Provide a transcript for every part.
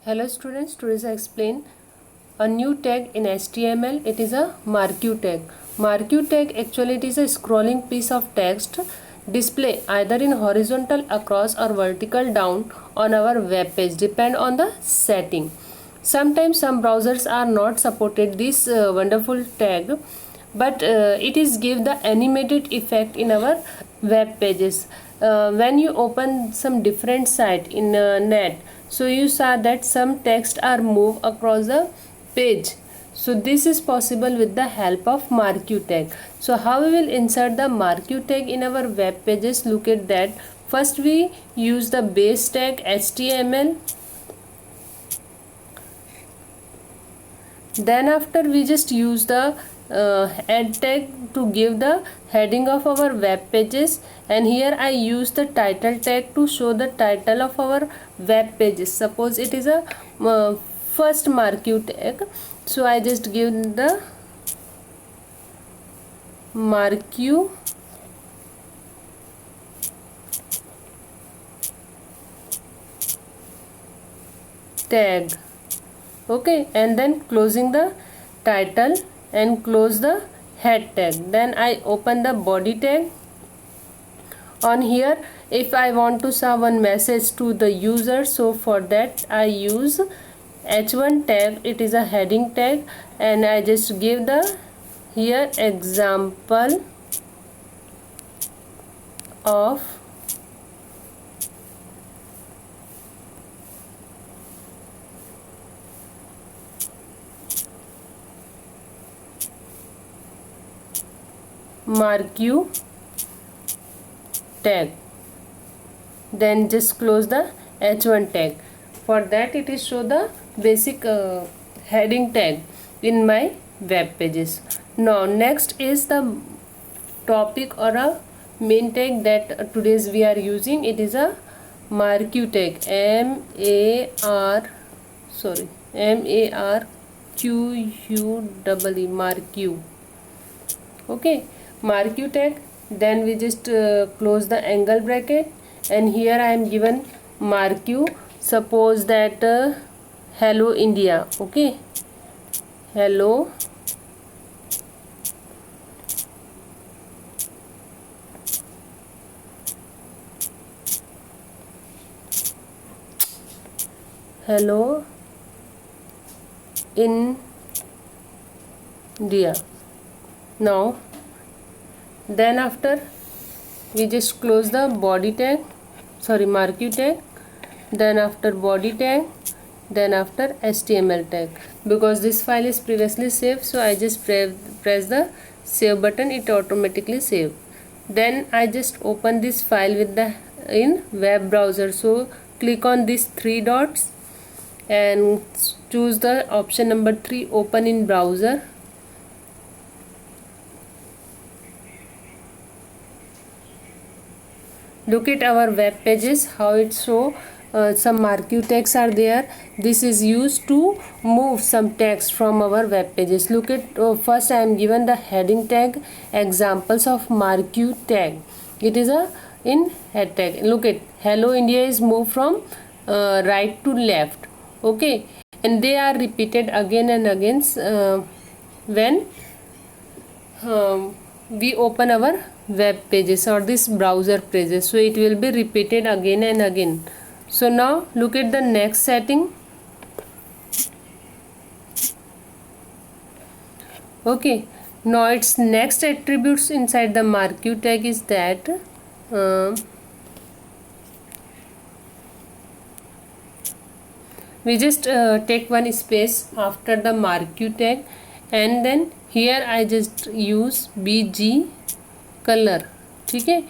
Hello students, today I explain a new tag in HTML. It is a marquee tag. Marquee tag actually it is a scrolling piece of text display either in horizontal across or vertical down on our web page, depend on the setting. Sometimes some browsers are not supported this wonderful tag, but it is give the animated effect in our web pages. When you open some different site in net, so you saw that some text are moved across the page. So this is possible with the help of marquee tag. So how we will insert the marquee tag in our web pages? Look at that. First we use the base tag HTML. Then after we just use the head tag to give the heading of our web pages, and here I use the title tag to show the title of our web pages. Suppose it is a first marquee tag, so I just give the marquee tag. Okay, and then closing the title and close the head tag. Then I open the body tag. On here, if I want to send one message to the user, so for that I use h1 tag. It is a heading tag, and I just give the here example of marquee tag. Then just close the h1 tag. For that it is show the basic heading tag in my web pages. Now next is the topic or a main tag that today's we are using. It is a marquee tag. marquee, marquee. Okay, marquee tag. Then we just close the angle bracket, and here I am given marquee. Suppose that hello India. Okay, hello hello India. Now then after we just close the body tag, marquee tag. Then after body tag, then after HTML tag. Because this file is previously saved, so I just press the save button, it automatically save. Then I just open this file with the in web browser. So click on these three dots and choose the option number 3, open in browser. Look at our web pages, how it show some marquee tags are there. This is used to move some text from our web pages. Look at first I am given the heading tag, examples of marquee tag. It is a in head tag. Look at hello India is moved from right to left. Okay, and they are repeated again and again when we open our web pages or this browser pages, so it will be repeated again and again. So now look at the next setting. Okay, now its next attributes inside the marquee tag is that we just take one space after the marquee tag, and then here I just use bg color. Okay,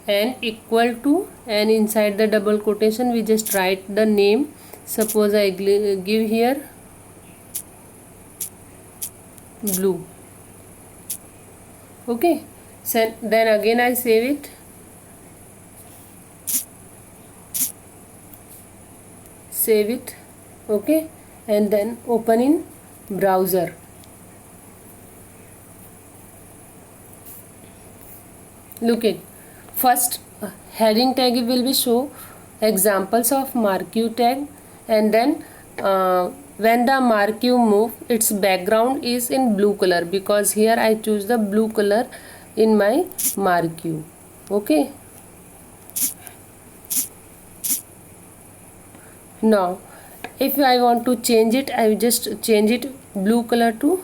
and equal to, and inside the double quotation we just write the name. Suppose I give here blue. Okay, so then again I save it, okay, and then open in browser. Look at first heading tag will be show examples of marquee tag, and then when the marquee move, its background is in blue color, because here I choose the blue color in my marquee. Okay, now if I want to change it, I will just change it blue color to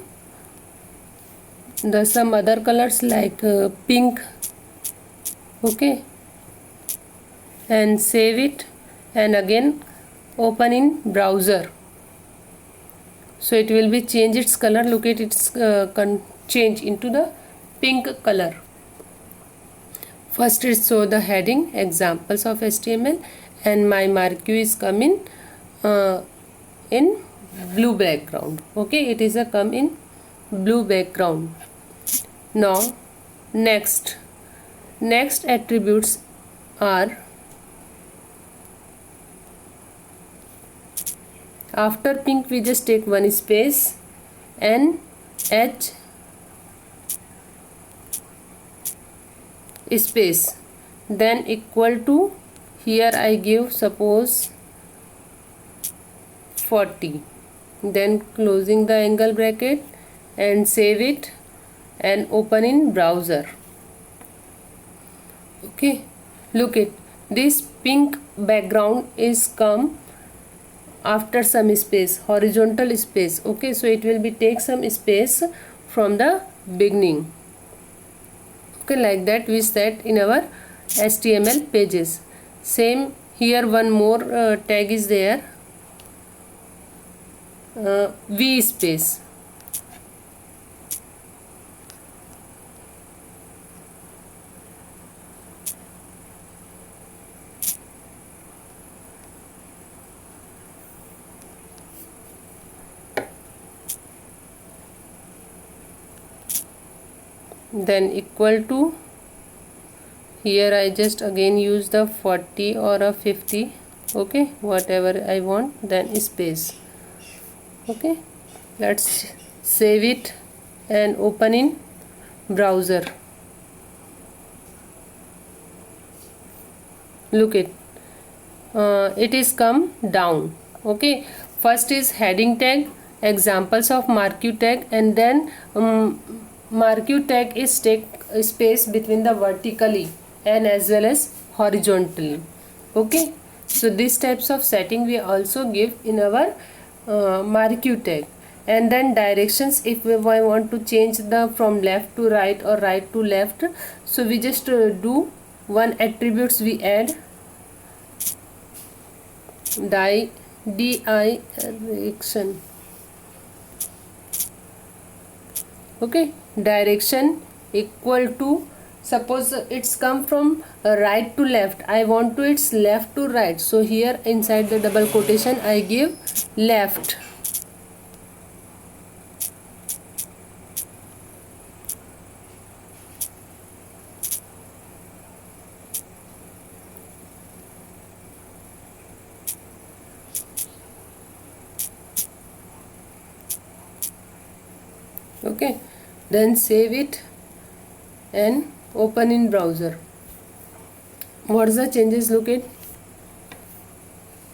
the some other colors like pink. Okay, and save it, and again open in browser. So it will be change its color. Look at its change into the pink color. First it show the heading examples of HTML, and my marquee is coming in blue background. Okay, it is a come in blue background. Now next attributes are, after pink we just take one space, and H space, then equal to, here I give suppose 40, then closing the angle bracket and save it and open in browser. Okay, look at this pink background is come after some space, horizontal space. Okay, so it will be take some space from the beginning. Okay, like that we set in our HTML pages. Same here, one more tag is there, V space. Then equal to, here I just again use the 40 or a 50. Okay, whatever I want, then space. Okay, let's save it and open in browser. Look it, it is come down. Okay, first is heading tag, examples of marquee tag, and then marquee tag is take space between the vertically and as well as horizontally. Okay, so these types of setting we also give in our marquee tag. And then directions, if we want to change the from left to right or right to left, so we just do one attributes we add, direction. Okay, direction equal to, suppose it's come from right to left, I want to it's left to right, so here inside the double quotation I give left. Okay, then save it and open in browser. What's the changes? Look at,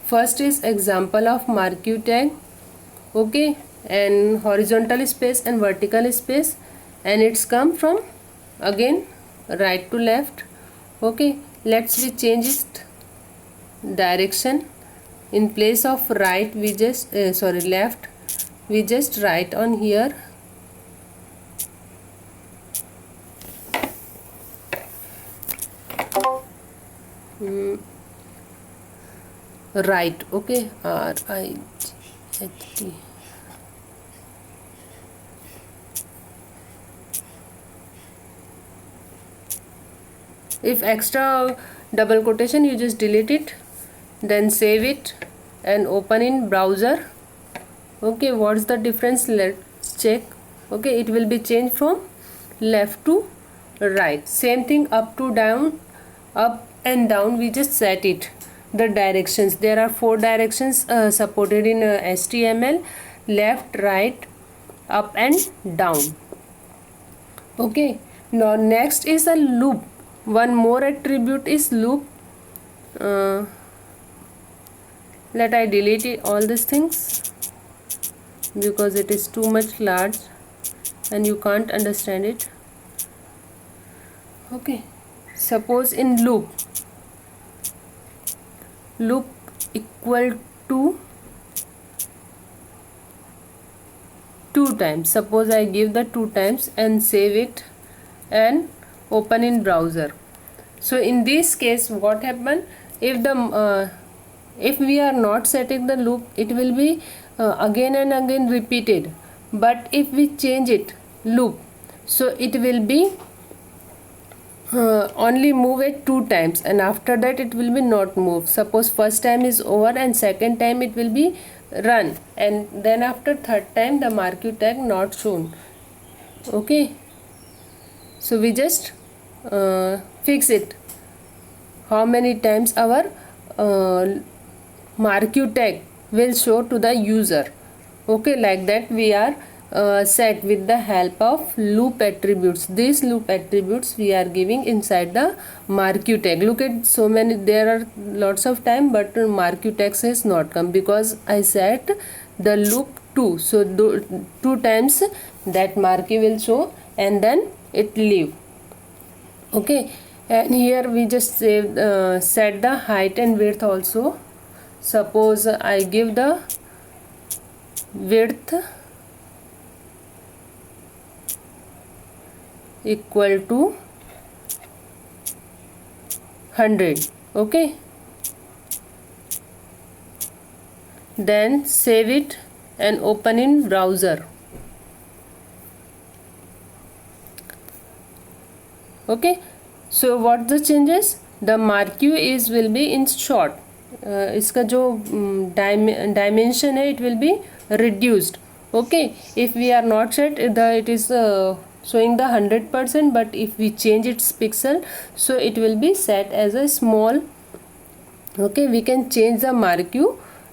first is example of marquee tag. Okay, and horizontal space and vertical space, and it's come from again right to left. Okay, let's we change it direction, in place of right we just left, we just write on here right. Okay, RIGHT. If extra double quotation, you just delete it, then save it and open in browser. Okay, what's the difference? Let's check. Okay, it will be changed from left to right. Same thing, up to down, up and down, we just set it. The directions, there are 4 directions supported in HTML: left, right, up and down. Okay, now next is a loop. One more attribute is loop. let I delete all these things because it is too much large and you can't understand it. Okay, suppose in loop equal to 2 times. Suppose I give the 2 times and save it and open in browser. So in this case what happen, if we are not setting the loop, it will be again and again repeated. But if we change it loop, so it will be only move it 2 times and after that it will be not move. Suppose first time is over and second time it will be run, and then after third time the marquee tag not shown. Okay, so we just fix it how many times our marquee tag will show to the user. Okay, like that we are set with the help of loop attributes. These loop attributes we are giving inside the marquee tag. Look at so many, there are lots of time, but marquee tag has not come because I set the loop 2. So 2 times that marquee will show and then it leave. Okay, and here we just set the height and width also. Suppose I give the width equal to 100. Okay, then save it and open in browser. Okay, so what the changes, the marquee is will be in short. इसका जो dimension है it will be reduced. Okay, if we are not set, it is showing the 100%, but if we change its pixel, so it will be set as a small. Okay, we can change the marquee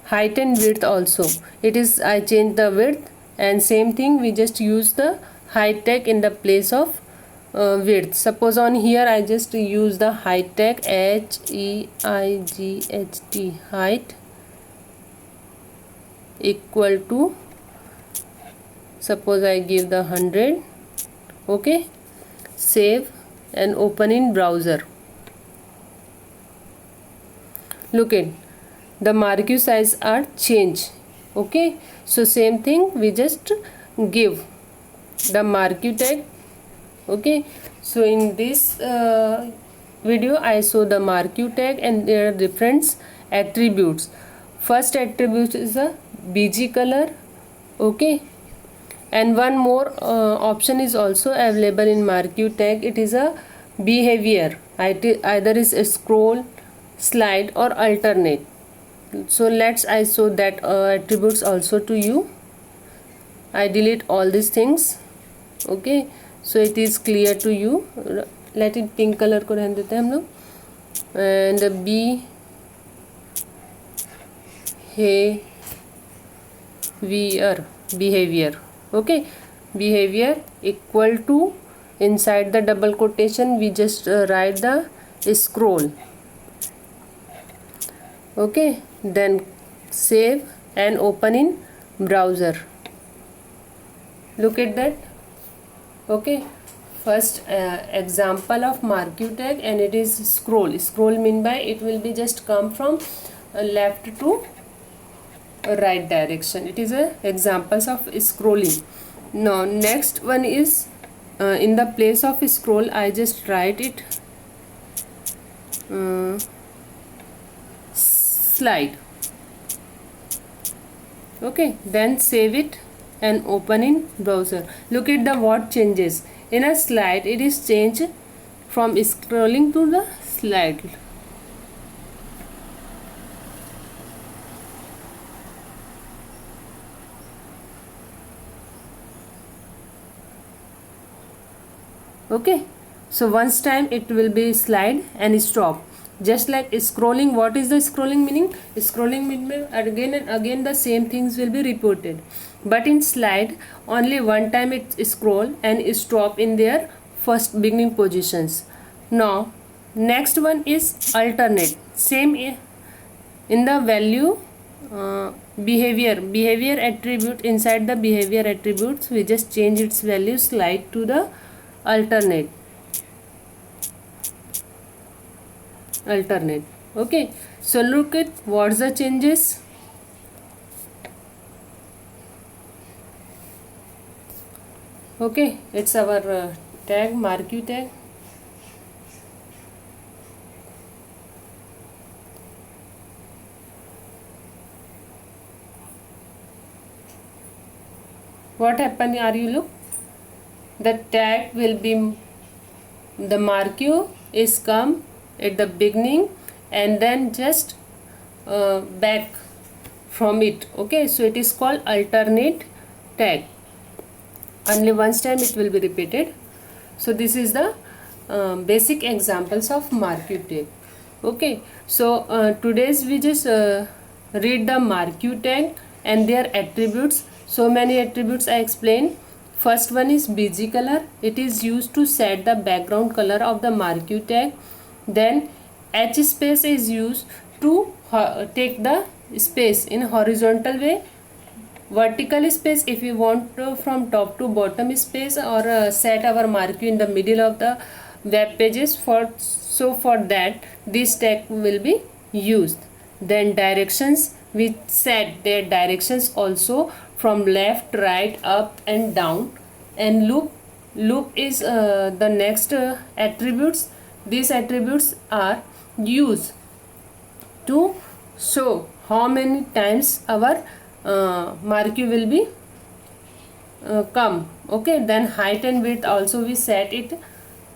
height and width also. It is, I change the width, and same thing we just use the height tag in the place of width. Suppose on here I just use the height tag, HEIGHT, height equal to, suppose I give the 100. Okay, save and open in browser. Look at the marquee size are changed. Okay, so same thing we just give the marquee tag. Okay, so in this video I show the marquee tag and there are different attributes. First attribute is a BG color. Okay, and one more option is also available in marquee tag. It is a behavior, either is a scroll, slide or alternate. So I show that attributes also to you. I delete all these things. Okay, so it is clear to you. Let it pink color को रहने देते हैं हम लोग. And behavior. Okay, behavior equal to, inside the double quotation we just write the scroll. Okay, then save and open in browser. Look at that. Okay, first example of marquee tag, and it is scroll. Scroll mean by it will be just come from left to right direction. It is a examples of scrolling. Now next one is in the place of scroll I just write it slide. Okay, then save it and open in browser. Look at the what changes. In a slide it is changed from scrolling to the slide. Okay, so once time it will be slide and stop. Just like scrolling, what is the scrolling meaning? Scrolling means again and again the same things will be reported. But in slide only one time it scroll and stop in their first beginning positions. Now next one is alternate. Same in the value behavior attribute. Inside the behavior attributes we just change its value slide to the alternate. Okay, so look at what's the changes. Okay, it's our tag, marquee tag. What happened? Are you look? The tag will be, the marquee is come at the beginning and then just back from it. Okay, so it is called alternate tag. Only once time it will be repeated. So this is the basic examples of marquee tag. Okay, so today's we just read the marquee tag and their attributes. So many attributes I explained. First one is BG color. It is used to set the background color of the marquee tag. Then H space is used to take the space in horizontal way. Vertical space, if we want from top to bottom space, or set our marquee in the middle of the web pages, for that this tag will be used. Then directions, we set their directions also from left, right, up and down. And loop is the next attributes. These attributes are used to show how many times our marquee will be come. Okay, then height and width also we set it.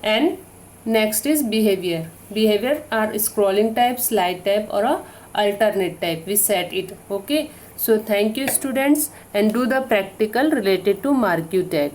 And next is behavior are scrolling type, slide type or a alternate type, we set it. Okay, so thank you students, and do the practical related to marquee tag.